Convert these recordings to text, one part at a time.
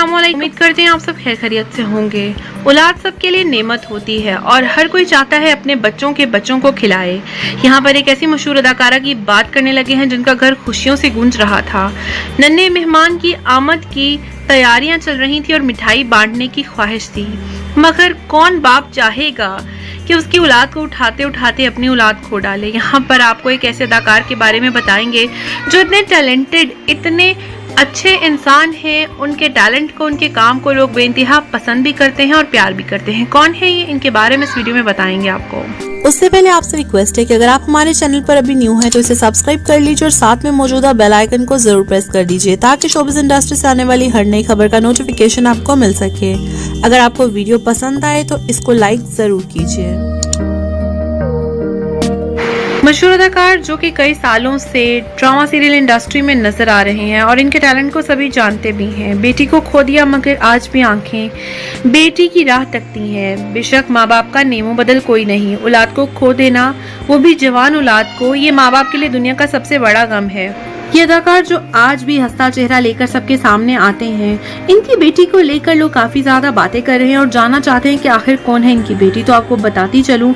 अस्सलामुअलैकुम। उम्मीद करते हैं आप सब खैर खैरियत से होंगे। औलाद सबके लिए नेमत होती है और हर कोई चाहता है अपने बच्चों को खिलाए। यहाँ पर एक ऐसी मशहूर अदाकारा की बात करने लगे हैं जिनका घर खुशियों से गूंज रहा था। नन्हे मेहमान की आमद की तैयारियां चल रही थी और मिठाई बांटने की ख्वाहिश थी, मगर कौन बाप चाहेगा कि उसकी औलाद को उठाते उठाते अपनी औलाद खो डाले। यहाँ पर आपको एक ऐसे अदाकार के बारे में बताएंगे जो इतने टैलेंटेड, इतने अच्छे इंसान हैं। उनके टैलेंट को, उनके काम को लोग बेइंतहा पसंद भी करते हैं और प्यार भी करते हैं। कौन है ये, इनके बारे में इस वीडियो में बताएंगे आपको। उससे पहले आपसे रिक्वेस्ट है कि अगर आप हमारे चैनल पर अभी न्यू हैं तो इसे सब्सक्राइब कर लीजिए और साथ में मौजूदा बेल आइकन को जरूर प्रेस कर दीजिए ताकि शोबिज़ इंडस्ट्री से आने वाली हर नई खबर का नोटिफिकेशन आपको मिल सके। अगर आपको वीडियो पसंद आए तो इसको लाइक जरूर कीजिए। मशहूर अदाकार जो कि कई सालों से ड्रामा सीरियल इंडस्ट्री में नजर आ रहे हैं और इनके टैलेंट को सभी जानते भी हैं। बेटी को खो दिया मगर आज भी आंखें बेटी की राह तकती हैं। बेशक माँ बाप का नेमो बदल कोई नहीं, औलाद को खो देना, वो भी जवान औलाद को, ये माँ बाप के लिए दुनिया का सबसे बड़ा गम है। ये अदाकार जो आज भी हंसता चेहरा लेकर सबके सामने आते हैं, इनकी बेटी को लेकर लोग काफी ज्यादा बातें कर रहे हैं और जानना चाहते हैं कि आखिर कौन है इनकी बेटी। तो आपको बताती चलूं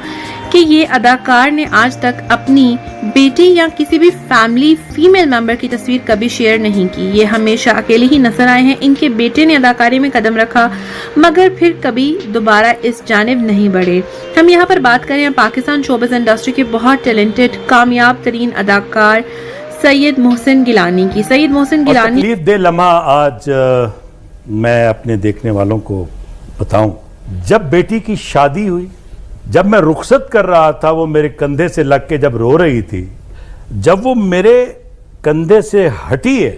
कि ये अदाकार ने आज तक अपनी बेटी या किसी भी फैमिली फीमेल मेंबर की तस्वीर कभी शेयर नहीं की। ये हमेशा अकेले ही नजर आए हैं। इनके बेटे ने अदाकारी में कदम रखा मगर फिर कभी दोबारा इस जानिब नहीं बढ़े। हम यहाँ पर बात करें पाकिस्तान शोबिज़ इंडस्ट्री के बहुत टैलेंटेड, कामयाब तरीन अदाकार सैयद मोहसिन गिलानी की। सैयद मोहसिन गिलानी तकलीफ दे लम्हा आज मैं अपने देखने वालों को बताऊं। जब बेटी की शादी हुई, जब मैं रुखसत कर रहा था, वो मेरे कंधे से लग के जब रो रही थी, जब वो मेरे कंधे से हटी है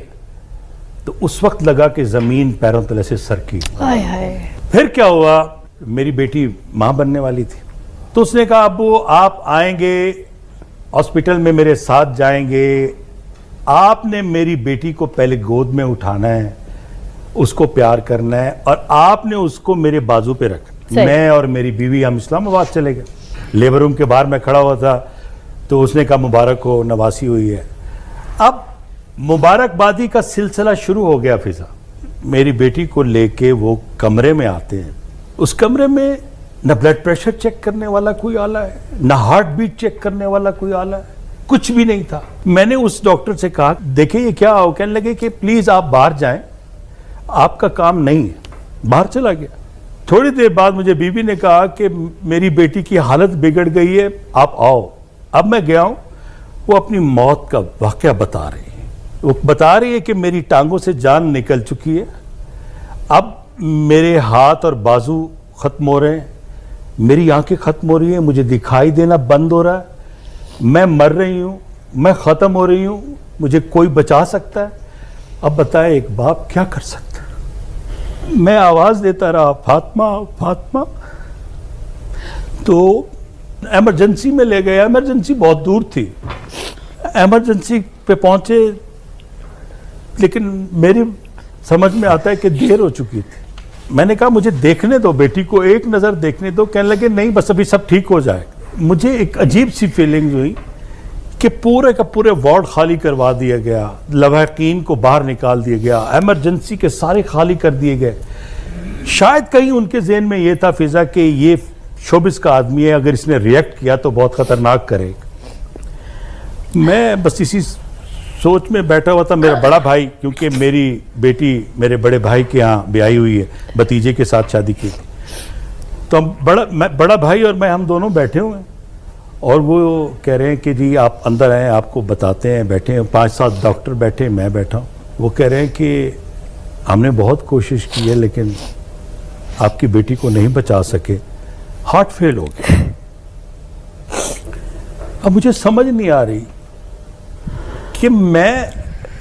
तो उस वक्त लगा कि जमीन पैरों तले से सरकी। फिर क्या हुआ, मेरी बेटी मां बनने वाली थी तो उसने कहा अब्बू आप आएंगे, हॉस्पिटल में मेरे साथ जाएंगे, आपने मेरी बेटी को पहले गोद में उठाना है, उसको प्यार करना है और आपने उसको मेरे बाजू पे रखना। मैं और मेरी बीवी हम इस्लामाबाद चले गए। लेबर रूम के बाहर मैं खड़ा हुआ था तो उसने कहा मुबारक हो, नवासी हुई है। अब मुबारकबादी का सिलसिला शुरू हो गया। फिजा मेरी बेटी को लेके वो कमरे में आते हैं। उस कमरे में न ब्लड प्रेशर चेक करने वाला कोई आला है, न हार्ट बीट चेक करने वाला कोई आला है, कुछ भी नहीं था। मैंने उस डॉक्टर से कहा देखिए ये क्या हो, कहने लगे कि प्लीज आप बाहर जाएं, आपका काम नहीं है। बाहर चला गया। थोड़ी देर बाद मुझे बीवी ने कहा कि मेरी बेटी की हालत बिगड़ गई है, आप आओ। अब मैं गया हूं, वो अपनी मौत का वाकया बता रही है। वो बता रही है कि मेरी टांगों से जान निकल चुकी है, अब मेरे हाथ और बाजू खत्म हो रहे हैं, मेरी आंखें खत्म हो रही हैं, मुझे दिखाई देना बंद हो रहा है, मैं मर रही हूं, मैं खत्म हो रही हूं, मुझे कोई बचा सकता है? अब बताएं एक बाप क्या कर सकता है? मैं आवाज देता रहा फातिमा फातिमा। तो इमरजेंसी में ले गया। इमरजेंसी बहुत दूर थी। इमरजेंसी पे पहुंचे लेकिन मेरी समझ में आता है कि देर हो चुकी थी। मैंने कहा मुझे देखने दो, बेटी को एक नजर देखने दो। कहने लगे नहीं बस अभी सब ठीक हो जाए। मुझे एक अजीब सी फीलिंग हुई कि पूरे का पूरे वार्ड खाली करवा दिया गया, लवाहिकीन को बाहर निकाल दिया गया, इमरजेंसी के सारे खाली कर दिए गए। शायद कहीं उनके ज़हन में ये था फिजा कि ये शोबिज़ का आदमी है, अगर इसने रिएक्ट किया तो बहुत खतरनाक करेगा। मैं बस इसी सोच में बैठा हुआ था। मेरा बड़ा भाई, क्योंकि मेरी बेटी मेरे बड़े भाई के यहाँ ब्याही हुई है, भतीजे के साथ शादी की थी, तो हम बड़ा भाई और मैं हम दोनों बैठे हुए हैं और वो कह रहे हैं कि जी आप अंदर आए, आपको बताते हैं। बैठे हैं 5-7 डॉक्टर बैठे, मैं बैठा हूँ। वो कह रहे हैं कि हमने बहुत कोशिश की है लेकिन आपकी बेटी को नहीं बचा सके, हार्ट फेल हो गया। अब मुझे समझ नहीं आ रही कि मैं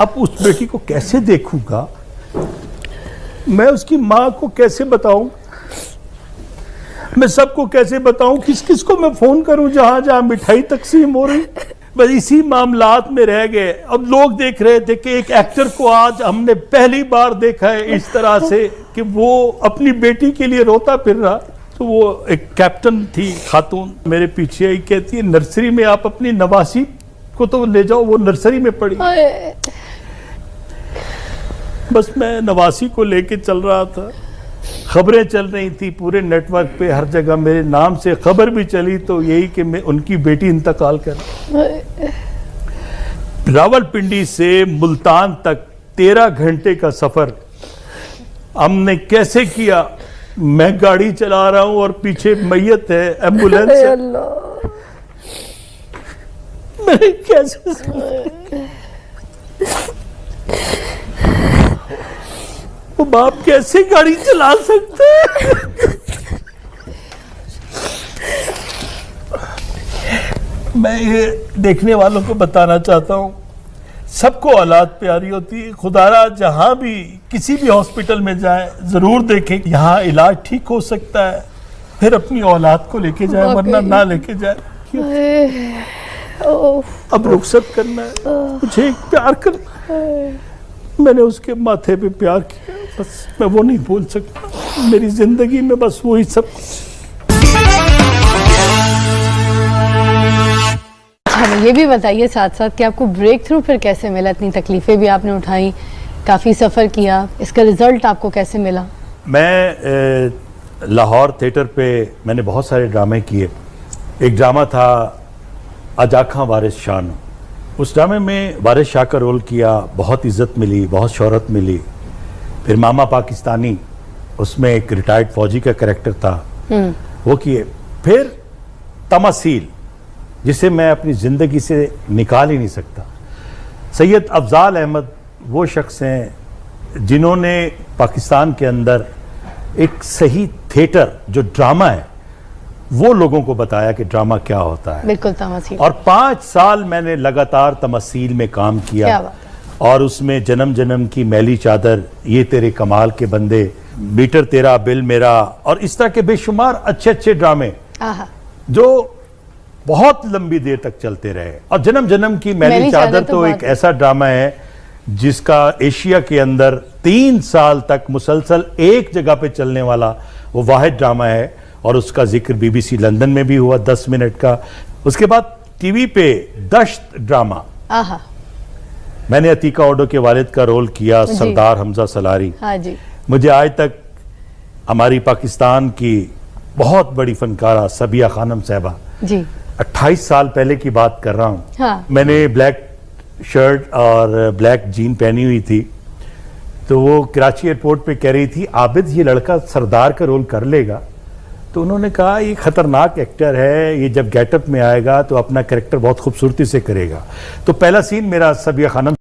अब उस बेटी को कैसे देखूंगा, मैं उसकी माँ को कैसे बताऊं, मैं सबको कैसे बताऊं, किस किस को मैं फोन करूं, जहां जहां मिठाई तकसीम हो रही। बस इसी मामलात में रह गए। अब लोग देख रहे थे कि एक एक्टर को आज हमने पहली बार देखा है इस तरह से कि वो अपनी बेटी के लिए रोता फिर रहा। तो वो एक कैप्टन थी खातून, मेरे पीछे ही कहती है नर्सरी में आप अपनी नवासी को तो ले जाओ, वो नर्सरी में पढ़ी। बस मैं नवासी को लेके चल रहा था, खबरें चल रही थी पूरे नेटवर्क पे, हर जगह मेरे नाम से खबर भी चली, तो यही कि मैं उनकी बेटी इंतकाल कर। रावलपिंडी से मुल्तान तक 13 घंटे का सफर हमने कैसे किया? मैं गाड़ी चला रहा हूं और पीछे मैयत है, एम्बुलेंस है। मैंने कैसे, वो बाप कैसे गाड़ी चला सकते हैं? मैं ये देखने वालों को बताना चाहता हूँ, सबको औलाद प्यारी होती है। खुदारा जहाँ भी किसी भी हॉस्पिटल में जाए जरूर देखें यहाँ इलाज ठीक हो सकता है, फिर अपनी औलाद को लेके जाए, वरना ना लेके जाए। अब रुखसत करना है, मुझे एक प्यार करना है, मैंने उसके माथे पे प्यार किया, बस मैं वो नहीं भूल सकता। मेरी जिंदगी में बस वही सब। हमें ये भी बताइए साथ साथ कि आपको ब्रेक थ्रू फिर कैसे मिला? इतनी तकलीफें भी आपने उठाई, काफ़ी सफ़र किया, इसका रिजल्ट आपको कैसे मिला? मैं लाहौर थिएटर पे मैंने बहुत सारे ड्रामे किए। एक ड्रामा था अजाखा वारिस शान, उस ड्रामे में वारिस शाह का रोल किया, बहुत इज्जत मिली, बहुत शोहरत मिली। फिर मामा पाकिस्तानी, उसमें एक रिटायर्ड फौजी का कैरेक्टर था, वो किए। फिर तमासील, जिसे मैं अपनी ज़िंदगी से निकाल ही नहीं सकता। सैयद अफजाल अहमद वो शख्स हैं जिन्होंने पाकिस्तान के अंदर एक सही थिएटर जो ड्रामा है वो लोगों को बताया कि ड्रामा क्या होता है। बिल्कुल तमासील। और 5 साल मैंने लगातार तमासील में काम किया। क्या बात है। और उसमें जन्म जन्म की मैली चादर, ये तेरे कमाल के बंदे, मीटर तेरा बिल मेरा, और इस तरह के बेशुमार अच्छे अच्छे ड्रामे जो बहुत लंबी देर तक चलते रहे। और जन्म जन्म की मैली चादर तो एक ऐसा ड्रामा है जिसका एशिया के अंदर 3 साल तक मुसलसल एक जगह पे चलने वाला वो वाहिद ड्रामा है, और उसका जिक्र बीबीसी लंदन में भी हुआ 10 मिनट का। उसके बाद टीवी पे दश्त ड्रामा, मैंने अतीका ओडो के वालिद का रोल किया, सरदार हमजा सलारी। हाँ जी। मुझे आज तक हमारी पाकिस्तान की बहुत बड़ी फनकारा सबिया खानम साहबा जी, 28 साल पहले की बात कर रहा हूँ। हाँ। मैंने ब्लैक शर्ट और ब्लैक जीन पहनी हुई थी, तो वो कराची एयरपोर्ट पे कह रही थी आबिद ये लड़का सरदार का रोल कर लेगा। तो उन्होंने कहा ये खतरनाक एक्टर है, ये जब गेटअप में आएगा तो अपना कैरेक्टर बहुत खूबसूरती से करेगा। तो पहला सीन मेरा सबिया खानम